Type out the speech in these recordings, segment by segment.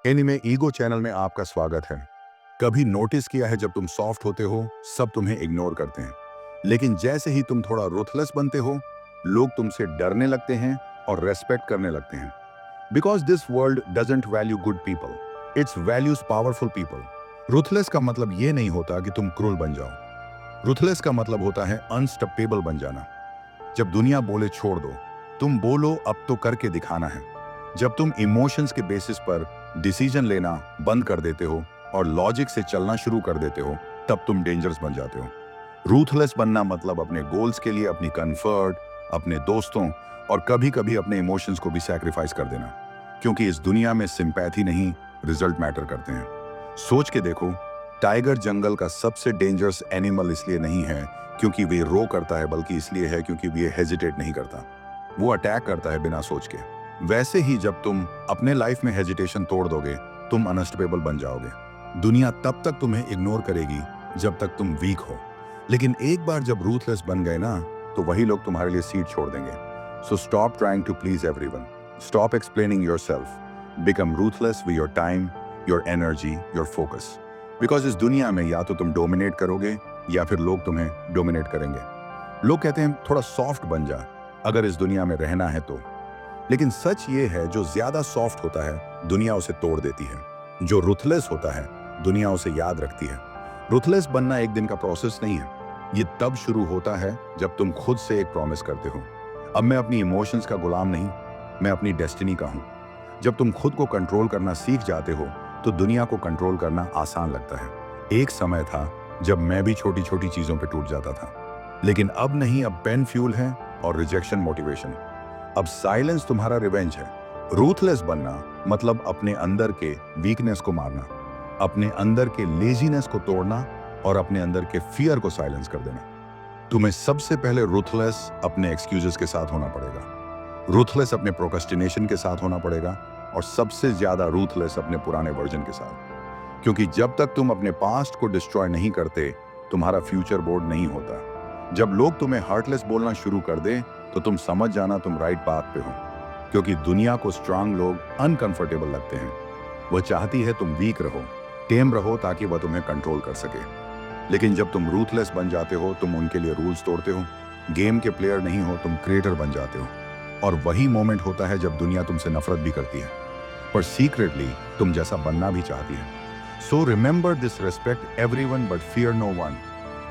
Anime ego channel में आपका स्वागत है। कभी नोटिस किया है जब तुम सॉफ्ट होते हो सब तुम्हें इग्नोर करते हैं, लेकिन जैसे ही तुम थोड़ा रुथलेस बनते हो लोग तुमसे डरने लगते हैं और रेस्पेक्ट करने लगते हैं। Because this world doesn't value good people, it's values powerful people. Ruthless का मतलब ये नहीं होता कि तुम क्रूर बन जाओ। रुथलेस का मतलब होता है अनस्टॉपेबल बन जाना। जब दुनिया बोले छोड़ दो, तुम बोलो अब तो करके दिखाना है। जब तुम इमोशंस के बेसिस पर डिसीजन लेना बंद कर देते हो और लॉजिक से चलना शुरू कर देते हो, तब तुम डेंजरस बन जाते हो। रूथलेस बनना मतलब अपने गोल्स के लिए अपनी कंफर्ट, अपने दोस्तों और कभी कभी अपने इमोशंस को भी सैक्रिफाइस कर देना, क्योंकि इस दुनिया में सिंपैथी नहीं, रिजल्ट मैटर करते हैं। सोच के देखो, टाइगर जंगल का सबसे डेंजरस एनिमल इसलिए नहीं है क्योंकि वे रो करता है, बल्कि इसलिए है क्योंकि वे हेजिटेट नहीं करता। वो अटैक करता है बिना सोच के। वैसे ही जब तुम अपने लाइफ में हेजिटेशन तोड़ दोगे, तुम अनस्टेबल बन जाओगे। दुनिया तब तक तुम्हें इग्नोर करेगी जब तक तुम वीक हो, लेकिन एक बार जब रूथलेस बन गए ना, तो वही लोग तुम्हारे लिए सीट छोड़ देंगे। So stop trying to please everyone, stop explaining yourself, become ruthless with your time, your energy, your focus. Because इस दुनिया में या तो तुम डोमिनेट करोगे या फिर लोग तुम्हें डोमिनेट करेंगे। लोग कहते हैं थोड़ा सॉफ्ट बन जा अगर इस दुनिया में रहना है तो, लेकिन सच ये है जो ज्यादा सॉफ्ट होता है दुनिया उसे तोड़ देती है। जो रुथलेस होता है दुनिया उसे याद रखती है। रुथलेस बनना एक दिन का प्रोसेस नहीं है। ये तब शुरू होता है जब तुम खुद से एक प्रॉमिस करते हो, अब मैं अपनी इमोशंस का गुलाम नहीं, मैं अपनी डेस्टिनी का हूं। जब तुम खुद को कंट्रोल करना सीख जाते हो तो दुनिया को कंट्रोल करना आसान लगता है। एक समय था जब मैं भी छोटी छोटी चीजों पे टूट जाता था, लेकिन अब नहीं। अब पेन फ्यूल है और रिजेक्शन मोटिवेशन। अब साइलेंस तुम्हारा रिवेंज है। रूथलेस बनना मतलब अपने अंदर के वीकनेस को मारना, अपने अंदर के लेजीनेस को तोड़ना और अपने अंदर के फियर को साइलेंस कर देना। तुम्हें सबसे पहले रूथलेस अपने एक्सक्यूजेस के साथ होना पड़ेगा, रूथलेस अपने प्रोक्रेस्टिनेशन के साथ होना पड़ेगा, और सबसे ज्यादा रूथलेस अपने पुराने वर्जन के साथ। क्योंकि जब तक तुम अपने पास्ट को डिस्ट्रॉय नहीं करते, तुम्हारा फ्यूचर बोर्ड नहीं होता। जब लोग तुम्हें हार्टलेस बोलना शुरू कर दे तो तुम समझ जाना तुम राइट पाथ पे हो, क्योंकि दुनिया को स्ट्रांग लोग अनकंफर्टेबल लगते हैं। वह चाहती है तुम वीक रहो, टेम रहो, ताकि वह तुम्हें कंट्रोल कर सके। लेकिन जब तुम रूथलेस बन जाते हो, तुम उनके लिए रूल्स तोड़ते हो। गेम के प्लेयर नहीं हो, तुम क्रिएटर बन जाते हो। और वही मोमेंट होता है जब दुनिया तुमसे नफरत भी करती है, पर सीक्रेटली तुम जैसा बनना भी चाहती है। So remember this, respect everyone but fear no one.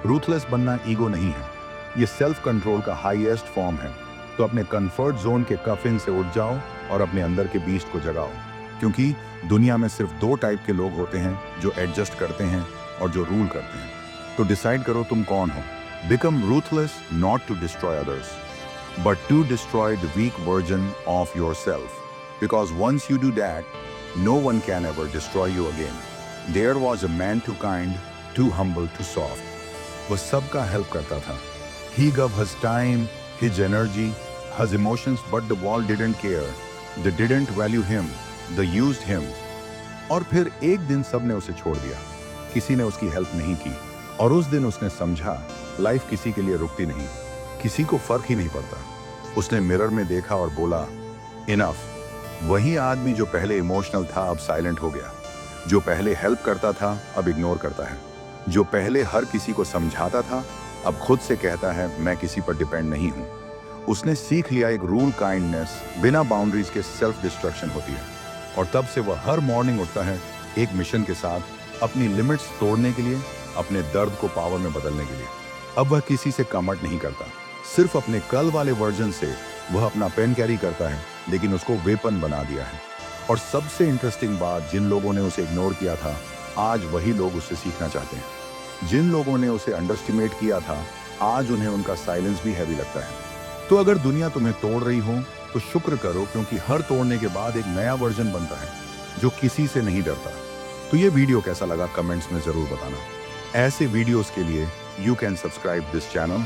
Ruthless बनना ईगो नहीं है, ये सेल्फ कंट्रोल का हाईएस्ट फॉर्म है। तो अपने कंफर्ट जोन के कफिन से उठ जाओ और अपने अंदर के बीस्ट को जगाओ, क्योंकि दुनिया में सिर्फ दो टाइप के लोग होते हैं, जो एडजस्ट करते हैं और जो रूल करते हैं। तो डिसाइड करो तुम कौन हो। Become ruthless not to destroy others, but to destroy the weak version of yourself. Because once you do that, no one can ever destroy you again. There was a man too kind, too humble, too soft. वो सबका help करता था. He gave his time, his energy, his emotions, but the world didn't care. They didn't value him. They used him. और फिर एक दिन सबने उसे छोड़ दिया. किसी ने उसकी हेल्प नहीं की. और उस दिन उसने समझा, लाइफ किसी के लिए रुकती नहीं, किसी को फर्क ही नहीं पड़ता। उसने मिरर में देखा और बोला, इनफ। वही आदमी जो पहले इमोशनल था अब साइलेंट हो गया, जो पहले हेल्प करता था अब इग्नोर करता है, जो पहले हर किसी को समझाता था अब खुद से कहता है मैं किसी पर डिपेंड नहीं हूं। उसने सीख लिया एक रूल, काइंडनेस बिना बाउंड्रीज के सेल्फ डिस्ट्रक्शन होती है। और तब से वह हर मॉर्निंग उठता है एक मिशन के साथ, अपनी लिमिट्स तोड़ने के लिए, अपने दर्द को पावर में बदलने के लिए। अब वह किसी से कमेंट नहीं करता, सिर्फ अपने कल वाले वर्जन से वह अपना पेन कैरी करता है, लेकिन उसको वेपन बना दिया है। और सबसे इंटरेस्टिंग बात, जिन लोगों ने उसे इग्नोर किया था, आज वही लोग उससे सीखना चाहते हैं। जिन लोगों ने उसे अंडरस्टिमेट किया था, आज उन्हें उनका साइलेंस भी हैवी लगता है। तो अगर दुनिया तुम्हें तोड़ रही हो तो शुक्र करो, क्योंकि हर तोड़ने के बाद एक नया वर्जन बनता है जो किसी से नहीं डरता। तो ये वीडियो कैसा लगा कमेंट्स में जरूर बताना। ऐसे वीडियोस के लिए you can subscribe this channel